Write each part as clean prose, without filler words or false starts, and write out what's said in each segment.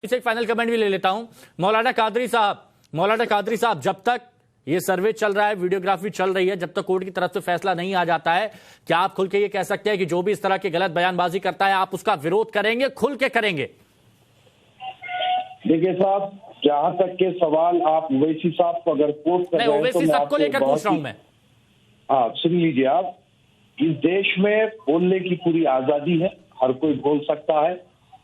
इसे एक final comment भी ले लेता हूं। मौलाना कादरी साहब, जब तक ये सर्वे चल रहा है, वीडियोग्राफी चल रही है, जब तक कोर्ट की तरफ से फैसला नहीं आ जाता है, क्या आप खुल के ये कह सकते हैं कि जो भी इस तरह की गलत बयानबाजी करता है आप उसका विरोध करेंगे, खुल के करेंगे? देखिए साहब, जहां तक के सवाल आप ओवैसी साहब को अगर कोर्ट कर रहे हैं, ओवैसी सबको लेकर पूछ रहा हूं मैं। हाँ, सुन लीजिए आप, इस देश में बोलने की पूरी आजादी है, हर कोई बोल सकता है।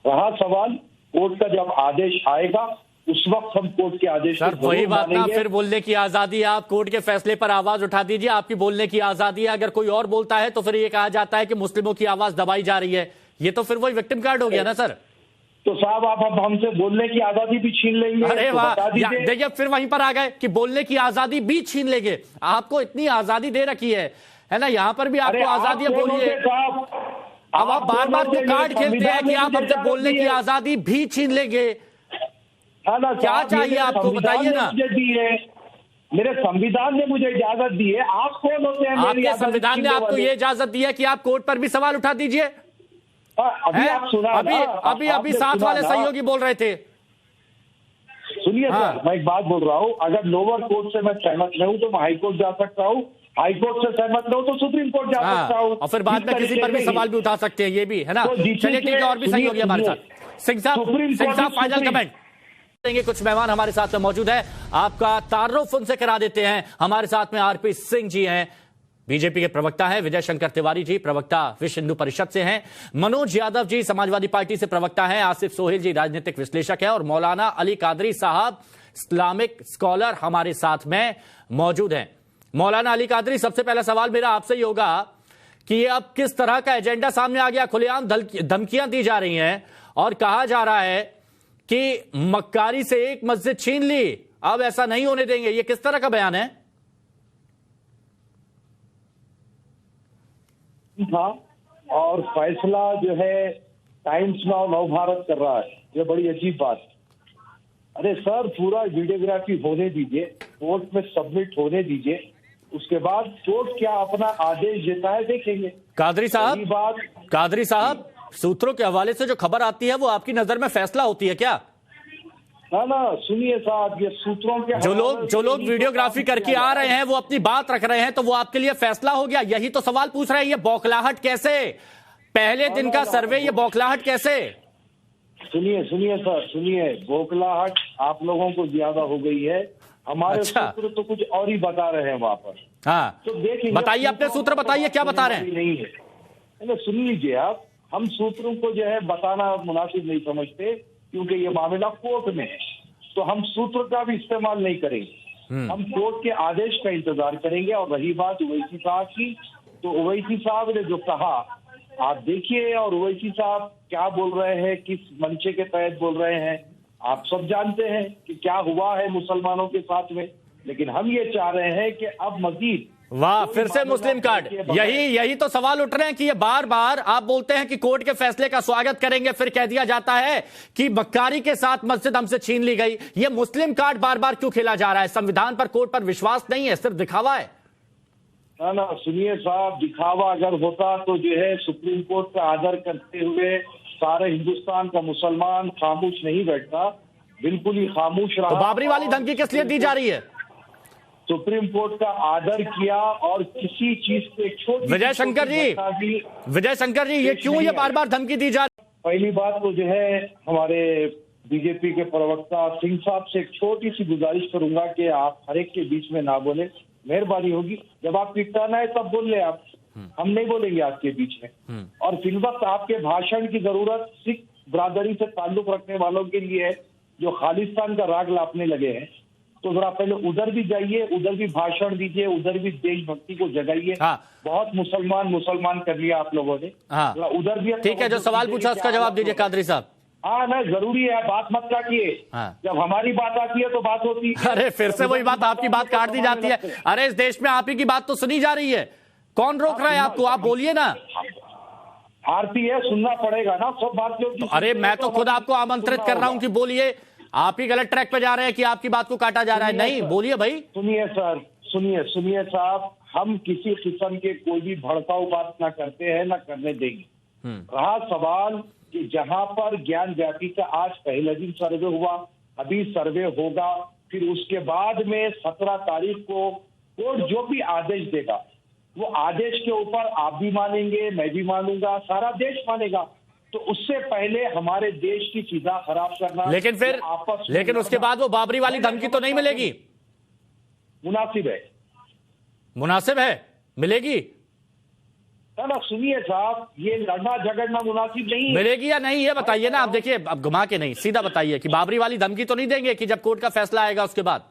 रहा सवाल कोर्ट का जब आदेश आएगा उस वक्त हम कोर्ट के आदेश सर वही बात ना, फिर बोलने की आजादी है, आप कोर्ट के फैसले पर आवाज उठा दीजिए, आपकी बोलने की आजादी है। अगर कोई और बोलता है तो फिर ये कहा जाता है कि मुस्लिमों की आवाज दबाई जा रही है। ये तो फिर वही विक्टिम कार्ड हो गया ना सर। तो साहब आप अब हमसे बोलने की आजादी भी छीन लेंगे? अरे वाह, देखिए फिर वहीं पर आ गए कि बोलने की आजादी भी छीन लेंगे। आपको इतनी आजादी दे रखी है ना, यहाँ पर भी आपको आजादी है, बोलिए। अब आप बार बार जो कार्ड खेलते हैं कि आप हमसे बोलने की आजादी भी छीन लेंगे, क्या चाहिए आपको, बताइए ना। मेरे संविधान ने मुझे इजाजत दी है, आप कौन होते हैं? आपके संविधान ने आपको ये इजाजत दी है कि आप कोर्ट पर भी सवाल उठा दीजिए। अभी आप सुना, अभी साथ वाले सहयोगी बोल रहे थे। सुनिए सर, मैं एक बात बोल रहा हूँ, अगर लोअर कोर्ट से मैं सहमत नहीं हूँ तो मैं हाई कोर्ट जा सकता हूँ, हाई कोर्ट से सहमत नहीं हूँ तो सुप्रीम कोर्ट जा सकता हूँ, और फिर बाद में किसी पर भी सवाल भी उठा सकते हैं, ये भी है ना। चलिए ठीक है, और भी सहयोगी हमारे साथ। सिंह साहब फाइनल कमेंट देंगे। कुछ मेहमान हमारे साथ में मौजूद है, आपका तारुफ उनसे करा देते हैं। हमारे साथ में आरपी सिंह जी हैं, बीजेपी के प्रवक्ता हैं। विजय शंकर तिवारी जी प्रवक्ता विश्व हिंदू परिषद से हैं। मनोज यादव जी समाजवादी पार्टी से प्रवक्ता हैं। आसिफ सोहेल जी राजनीतिक विश्लेषक है, और मौलाना अली कादरी साहब इस्लामिक स्कॉलर हमारे साथ में मौजूद हैं। मौलाना अली कादरी, सबसे पहला सवाल मेरा आपसे ही होगा कि अब किस तरह का एजेंडा सामने आ गया? खुलेआम धमकियां दी जा रही हैं और कहा जा रहा है कि मक्कारी से एक मस्जिद छीन ली, अब ऐसा नहीं होने देंगे। ये किस तरह का बयान है? हाँ, और फैसला जो है टाइम्स नाउ नव भारत कर रहा है, ये बड़ी अजीब बात है। अरे सर, पूरा वीडियोग्राफी होने दीजिए, कोर्ट में सबमिट होने दीजिए, उसके बाद कोर्ट क्या अपना आदेश देता है देखेंगे। कादरी साहब, सूत्रों के हवाले से जो खबर आती है वो आपकी नजर में फैसला होती है क्या? ना, सुनिए साहब, ये सूत्रों के जो लोग वीडियोग्राफी करके आ रहे हैं वो अपनी बात रख रहे हैं, तो वो आपके लिए फैसला हो गया? यही तो सवाल पूछ रहे हैं। ये बौखलाहट कैसे, पहले दिन का सर्वे, ये बौखलाहट कैसे? सुनिए सर, सुनिए, बौखलाहट आप लोगों को ज्यादा हो गई है, हमारे सूत्र तो कुछ और ही बता रहे हैं वहां पर। हाँ, तो देखिए, बताइए अपने सूत्र, बताइए क्या बता रहे हैं। नहीं है, सुन लीजिए आप, हम सूत्रों को जो है बताना मुनासिब नहीं समझते, क्योंकि ये मामला कोर्ट में है, तो हम सूत्र का भी इस्तेमाल नहीं करेंगे। हम कोर्ट के आदेश का इंतजार करेंगे। और रही बात ओवैसी साहब की, तो ओवैसी साहब ने जो कहा आप देखिए, और ओवैसी साहब क्या बोल रहे हैं, किस मंशे के तहत बोल रहे हैं, आप सब जानते हैं कि क्या हुआ है मुसलमानों के साथ में। लेकिन हम ये चाह रहे हैं कि अब मजीद, वाह, फिर से मुस्लिम कार्ड, यही तो सवाल उठ रहे हैं कि ये बार बार आप बोलते हैं कि कोर्ट के फैसले का स्वागत करेंगे, फिर कह दिया जाता है कि मक्कारी के साथ मस्जिद हमसे छीन ली गई। ये मुस्लिम कार्ड बार बार क्यों खेला जा रहा है? संविधान पर, कोर्ट पर विश्वास नहीं है, सिर्फ दिखावा है। ना, सुनिए साहब, दिखावा अगर होता तो जो है सुप्रीम कोर्ट का आदर करते हुए सारे हिंदुस्तान का मुसलमान खामोश नहीं बैठता, बिल्कुल ही खामोश रहा। तो बाबरी वाली धमकी किस लिए दी जा रही है? सुप्रीम कोर्ट का आदर किया, और किसी चीज पे छोटी विजय शंकर जी, ये क्यों ये बार बार धमकी दी जा रही? पहली बात तो जो है, हमारे बीजेपी के प्रवक्ता सिंह साहब से एक छोटी सी गुजारिश करूंगा कि आप हर एक के बीच में ना बोले, मेहरबानी होगी। जब आपकी टर्न है तब बोल ले आप, हम नहीं बोलेंगे आपके बीच में। और फिल वक्त आपके भाषण की जरूरत सिख बरादरी से ताल्लुक रखने वालों के लिए है, जो खालिस्तान का राग लापने लगे हैं, तो जरा पहले उधर भी जाइए, उधर भी भाषण दीजिए, उधर भी देशभक्ति को जगाइए। बहुत मुसलमान कर लिया आप लोगों ने। उधर भी ठीक है, जो सवाल पूछा उसका जवाब दीजिए कादरी साहब। हाँ, नहीं, जरूरी है, बात मत काटिए। जब हमारी बात आती है तो बात होती है। अरे फिर से वही बात, आपकी बात काट दी जाती है। अरे इस देश में आप ही की बात तो सुनी जा रही है, कौन रोक रहा है आपको? आप बोलिए ना। आरती है, सुनना पड़ेगा ना सब बात जो। अरे मैं तो खुद आपको आमंत्रित कर रहा हूं कि बोलिए, आप ही गलत ट्रैक पे जा रहे हैं कि आपकी बात को काटा जा रहा है। नहीं, बोलिए भाई। सुनिए सर, सुनिए साहब, हम किसी किस्म के कोई भी भड़काऊ बात ना करते हैं, ना करने देंगे। रहा सवाल कि जहां पर ज्ञान व्यापी का आज पहले दिन सर्वे हुआ, अभी सर्वे होगा, फिर उसके बाद में 17 तारीख को कोर्ट जो भी आदेश देगा वो आदेश के ऊपर आप भी मानेंगे, मैं भी मानूंगा, सारा देश मानेगा। तो उससे पहले हमारे देश की फिजा खराब करना, लेकिन उसके बाद वो बाबरी वाली धमकी तो नहीं मिलेगी? मुनासिब है मिलेगी ना। सुनिए साहब, ये लड़ना झगड़ना मुनासिब नहीं है। मिलेगी या नहीं ये बताइए ना आप। देखिए अब घुमा के नहीं, सीधा बताइए कि बाबरी वाली धमकी तो नहीं देंगे कि जब कोर्ट का फैसला आएगा उसके बाद?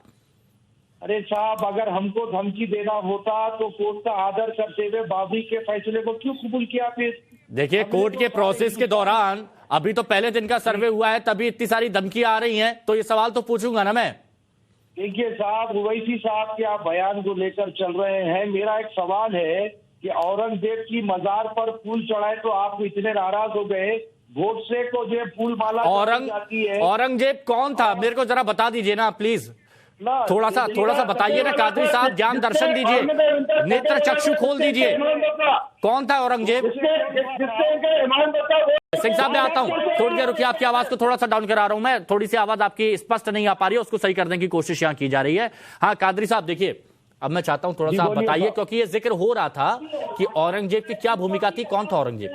अरे साहब, अगर हमको धमकी देना होता तो कोर्ट का आदर करते हुए बाबरी के फैसले को क्यों कबूल किया? फिर देखिए कोर्ट के प्रोसेस के दौरान अभी तो पहले दिन का सर्वे हुआ है, तभी इतनी सारी धमकियां आ रही हैं, तो ये सवाल तो पूछूंगा ना मैं। देखिए साहब, ओवैसी साहब के आप बयान को लेकर चल रहे हैं। मेरा एक सवाल है कि औरंगजेब की मजार पर फूल चढ़ाए तो आप इतने नाराज हो गए, गोडसे को जो फूल माला जाती है। औरंगजेब कौन था मेरे को जरा बता दीजिए ना प्लीज, थोड़ा सा बताइए ना। कादरी साहब ज्ञान दर्शन दीजिए, नेत्र चक्षु खोल दीजिए, कौन था औरंगजेब? सिंह साहब मैं आता हूं, थोड़ी देर रुकिए, आपकी आवाज को थोड़ा सा डाउन करा रहा हूं मैं, थोड़ी सी आवाज आपकी स्पष्ट नहीं आ पा रही है, उसको सही करने की कोशिश यहां की जा रही है। हाँ कादरी साहब देखिए, अब मैं चाहता हूं थोड़ा सा आप बताइए, क्योंकि ये जिक्र हो रहा था कि औरंगजेब की क्या भूमिका थी, कौन था औरंगजेब?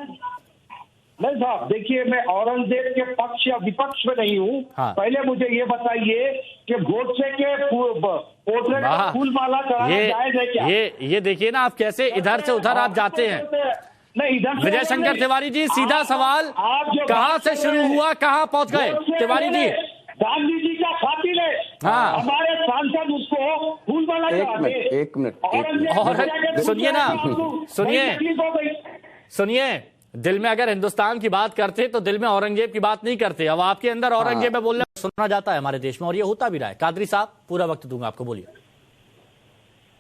नहीं साहब, देखिए मैं औरंगजेब के पक्ष या विपक्ष में नहीं हूँ। हाँ। पहले मुझे ये बताइए कि गोडसे के पोर्ट्रेट पर फूल माला चढ़ाना जायज है क्या? ये देखिए ना आप कैसे इधर से उधर आप जाते हैं। नहीं, इधर विजय शंकर तिवारी जी, सीधा सवाल, कहाँ से शुरू हुआ कहाँ पहुंच गए तिवारी जी? गांधी जी का खातिर है। हाँ। हमारे सांसद उसको फूल माला चढ़ाते। एक मिनट और सुनिए ना, सुनिए, दिल में अगर हिंदुस्तान की बात करते तो दिल में औरंगजेब की बात नहीं करते। अब आपके अंदर औरंगजेब में बोलने सुना जाता है हमारे देश में, और ये होता भी रहा है। कादरी साहब पूरा वक्त दूंगा आपको, बोलिए।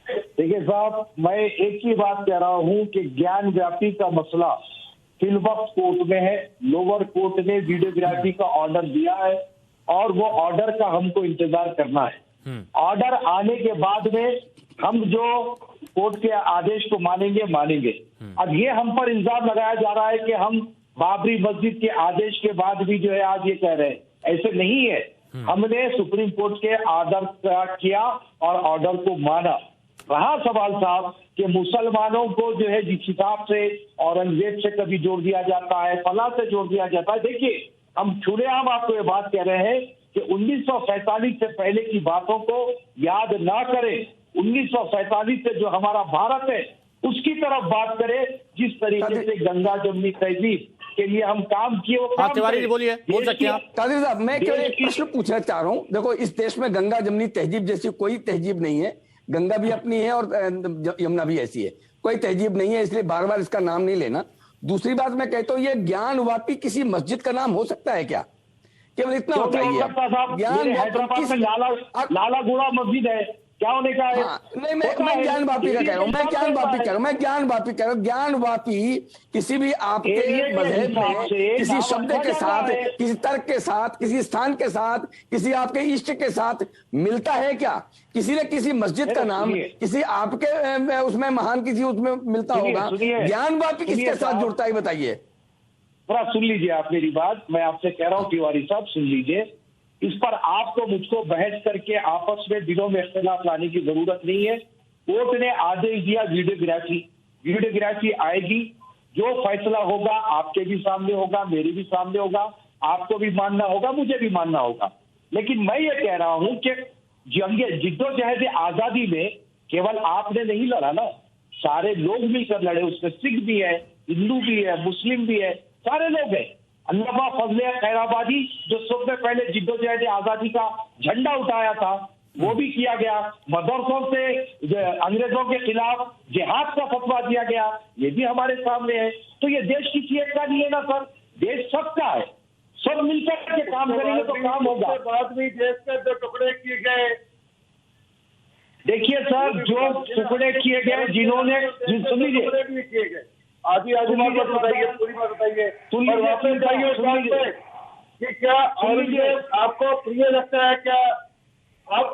देखिए साहब, मैं एक ही बात कह रहा हूं कि ज्ञान व्यापी का मसला फिलवक्त कोर्ट में है। लोअर कोर्ट ने वीडियोग्राफी का ऑर्डर दिया है और वो ऑर्डर का हमको इंतजार करना है। ऑर्डर आने के बाद में हम जो कोर्ट के आदेश को मानेंगे। अब ये हम पर इल्जाम लगाया जा रहा है कि हम बाबरी मस्जिद के आदेश के बाद भी जो है आज ये कह रहे हैं, ऐसे नहीं है। हमने सुप्रीम कोर्ट के आर्डर का किया और ऑर्डर को माना। रहा सवाल साहब कि मुसलमानों को जो है जिस हिसाब से औरंगजेब से कभी जोड़ दिया जाता है, फला से जोड़ दिया जाता है। देखिए हम खुलेआम आपको ये बात कह रहे हैं कि 1947 से पहले की बातों को याद ना करें। 1947 से जो हमारा भारत है उसकी तरफ बात करें, जिस तरीके से गंगा जमुनी तहजीब के लिए हम काम किए वो काम तिवारी जी बोलिए, बोल सकते हैं आप। कादरी साहब मैं केवल एक प्रश्न पूछना चाह रहा हूँ। देखो इस देश में गंगा जमुनी तहजीब जैसी कोई तहजीब नहीं है। गंगा भी अपनी है और यमुना भी ऐसी है, कोई तहजीब नहीं है, इसलिए बार बार इसका नाम नहीं लेना। दूसरी बात मैं कहता हूँ, ये ज्ञान वापी किसी मस्जिद का नाम हो सकता है क्या? केवल इतना बताइए। ज्ञान हैदराबाद में लाला गुड़ा मस्जिद है, क्या होने का है? नहीं मैं ज्ञान वापी का कह रहा हूँ, मैं ज्ञान वापी कह रहा हूँ। ज्ञान वापी किसी भी आपके मजहब में किसी शब्द के साथ, किसी तर्क के साथ, किसी स्थान के साथ, किसी आपके इष्ट के साथ मिलता है क्या? किसी ने किसी मस्जिद का नाम किसी आपके उसमें महान किसी उसमें मिलता होगा, ज्ञान वापी किसके साथ जुड़ता है बताइए? थोड़ा सुन लीजिए आप मेरी बात, मैं आपसे कह रहा हूँ तिवारी साहब सुन लीजिए। इस पर आपको मुझको बहस करके आपस में दिलों में इख्तिलाफ लाने की जरूरत नहीं है। कोर्ट ने आदेश दिया वीडियोग्राफी आएगी, जो फैसला होगा आपके भी सामने होगा, मेरे भी सामने होगा, आपको भी मानना होगा, मुझे भी मानना होगा। लेकिन मैं ये कह रहा हूं कि जिद्दोजहद आजादी में केवल आपने नहीं लड़ा ना, सारे लोग मिलकर लड़े। उसमें सिख भी है, हिंदू भी है, मुस्लिम भी है, सारे लोग हैं। अल्लामा फजले खैराबादी जो सबसे पहले जिद्दोजहद आजादी का झंडा उठाया था, वो भी किया गया। मदरसों से अंग्रेजों के खिलाफ जिहाद का फतवा दिया गया, ये भी हमारे सामने है। तो ये देश किसी एक का नहीं है ना सर, देश सबका है। सब मिलकर के काम करेंगे तो काम होगा। बाद में देश के जो टुकड़े किए गए, देखिए सर जो टुकड़े किए गए, जिन्होंने सुन लीजिए किए गए, आधी बताइए, पूरी बात बताइए कि क्या औरंगजेब आपको प्रिय लगता है क्या? आप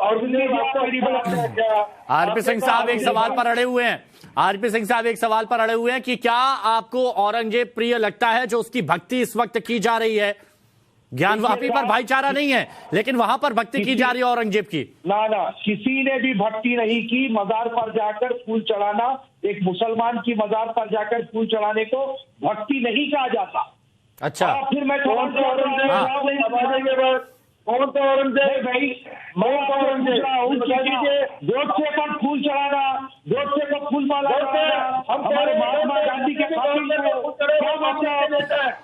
आरपी सिंह साहब एक सवाल पर अड़े हुए हैं। आरपी सिंह साहब एक सवाल पर अड़े हुए हैं कि क्या आपको औरंगजेब प्रिय लगता है जो उसकी भक्ति इस वक्त की जा रही है? ज्ञानवापी पर भाईचारा नहीं है, लेकिन वहां पर भक्ति की जा रही है औरंगजेब की। ना किसी ने भी भक्ति नहीं की। मजार पर जाकर फूल चढ़ाना, एक मुसलमान की मजार पर जाकर फूल चढ़ाने को भक्ति नहीं कहा जाता। अच्छा, फिर मैं कौन सा औरंगजेब भाई, गोडसे पर फूल चढ़ाना, गोडसे को फूल माला हमारे महात्मा गांधी के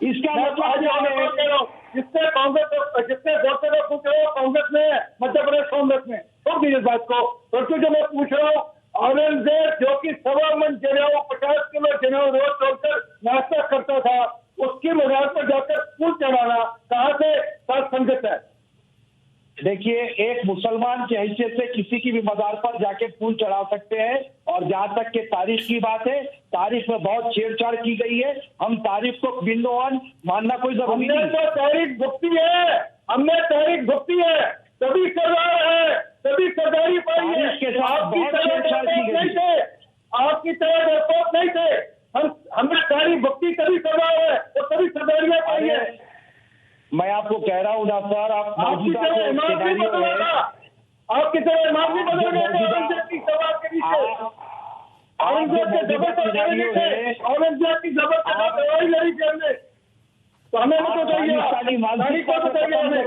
इसका मतलब जिससे कांग्रेस जिससे गोडसे को पूछ रहे हो कांग्रेस में, मध्य प्रदेश कांग्रेस में, छोड़ दीजिए इस बात को। और जो मैं पूछ रहा हूँ, औरंगजेब जो कि 1.25 मन जनेऊ 50 किलो जनेऊ रोज तोड़कर नाश्ता करता था, उसकी मजार पर जाकर फूल चढ़ाना कहाँ से संगत है? देखिए, एक मुसलमान की हैसियत से किसी की भी मजार पर जाके फूल चढ़ा सकते हैं। और जहां तक के तारीख की बात है, तारीख में बहुत छेड़छाड़ की गई है। हम तारीख को बिंदुवान मानना कोई जरूरी नहीं। हमने तो तारीख भुगती है, हमने तारीख भुगती है, तभी सरदार है, तभी सरदारी पाई है। आपकी तरह नहीं थे, आपकी तरह डरपोक नहीं थे। हमने तारीख भुगती तभी सरदार है और तभी सरदारियां पाई है। मैं आपको कह रहा हूँ ना सर, आप आपकी तरह इमाम नहीं बदल गया, आपकी तरह इमाम नहीं बदल गया औरंगजेब की सवाल के नीचे। औरंगजेब के जबर पर लड़ने थे, औरंगजेब की जबर के साथ लड़ाई लड़ी थी हमने। तो हमें तो बताइए, तारीख को बताइए हमें।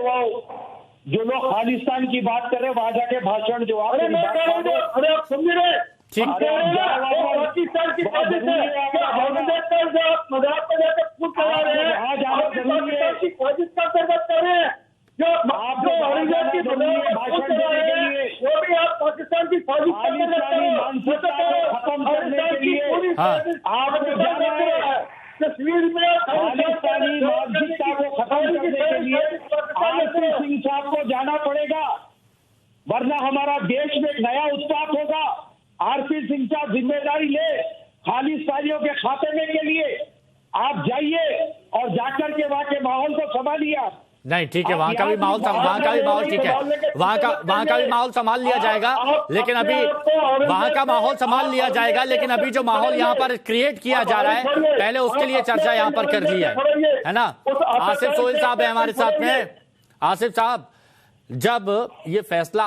जो लोग खालिस्तान की बात कर रहे हैं वहां जाके भाषण जो अरे मैं कह रहा हूँ, अरे आप समझ रहे, पाकिस्तान की साजिश है क्या? औरंगजेब का आप मजार पर जाकर फूल चढ़ा रहे हैं, पाकिस्तान की साजिश का अंतर्गत कर रहे हैं। जो औरंगजेब की मजार पर फूल चढ़ा रहे हैं, वो भी आप पाकिस्तान की साजिश का अंतर्गत कर रहे हैं। खालिस्तान की पूरी साजिश आप तस्वीर में खालिस्तानी मानसिकता को खत्म करने के लिए आरपी सिंह साहब को जाना पड़ेगा, वरना हमारा देश में एक नया उत्पात होगा। आरपी सिंह साहब जिम्मेदारी ले खालिस्तानियों के खात्मे के लिए। आप जाइए और जाकर के वहां के माहौल को संभालिए। आप नहीं, ठीक है, वहां का भी माहौल ठीक है, वहां का भी माहौल संभाल लिया जाएगा, लेकिन अभी वहां का माहौल संभाल लिया जाएगा, लेकिन अभी जो माहौल यहाँ पर क्रिएट किया जा रहा है, पहले उसके लिए चर्चा यहाँ पर कर ली है ना। आसिफ सोहेल साहब है हमारे साथ में। आसिफ साहब, जब ये फैसला